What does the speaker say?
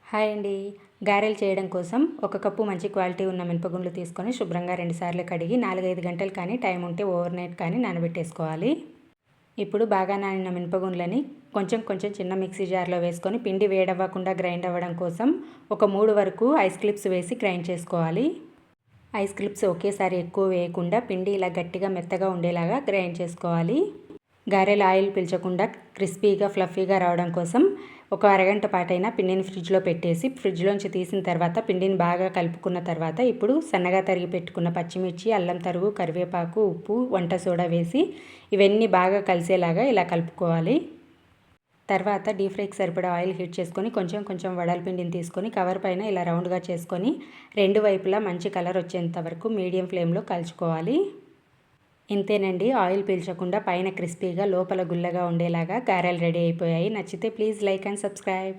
Hi అండి. గారెలు చేయడం కోసం ఒక కప్పు మంచి క్వాలిటీ ఉన్న మినపగుండ్లు తీసుకొని శుభ్రంగా 2 సార్లు కడిగి 4, 5 గంటలు కానీ టైం ఉంటే ఓవర్ నైట్ కానీ నానబెట్టేసుకోవాలి. ఇప్పుడు బాగా నానిన మినపగుండ్లని కొంచెం కొంచెం చిన్న మిక్సీ జార్లో వేసుకొని పిండి వేడవ్వకుండా గ్రైండ్ అవ్వడం కోసం ఒక 3 వరకు ఐస్ క్లిప్స్ వేసి గ్రైండ్ చేసుకోవాలి. ఐస్ క్లిప్స్ ఒకేసారి ఎక్కువ వేయకుండా పిండి ఇలా గట్టిగా మెత్తగా ఉండేలాగా గ్రైండ్ చేసుకోవాలి. గారెలు ఆయిల్ పీల్చకుండా క్రిస్పీగా ఫ్లఫీగా రావడం కోసం ఒక అరగంట పాటైనా పిండిని ఫ్రిడ్జ్లో పెట్టేసి ఫ్రిడ్జ్లోంచి తీసిన తర్వాత పిండిని బాగా కలుపుకున్న తర్వాత ఇప్పుడు సన్నగా తరిగి పెట్టుకున్న పచ్చిమిర్చి, అల్లం తరుగు, కరివేపాకు, ఉప్పు, వంట సోడా వేసి ఇవన్నీ బాగా కలిసేలాగా ఇలా కలుపుకోవాలి. తర్వాత డీప్ ఫ్రైకి సరిపడా ఆయిల్ హీట్ చేసుకొని కొంచెం కొంచెం వడల పిండిని తీసుకొని కవర్ పైన ఇలా రౌండ్గా చేసుకొని 2 వైపులా మంచి కలర్ వచ్చేంత వరకు మీడియం ఫ్లేమ్లో కాల్చుకోవాలి. ఇంతేనండి, ఆయిల్ పీల్చకుండా పైన క్రిస్పీగా లోపల గుల్లగా ఉండేలాగా గారెలు రెడీ అయిపోయాయి. నచ్చితే ప్లీజ్ లైక్ అండ్ సబ్స్క్రైబ్.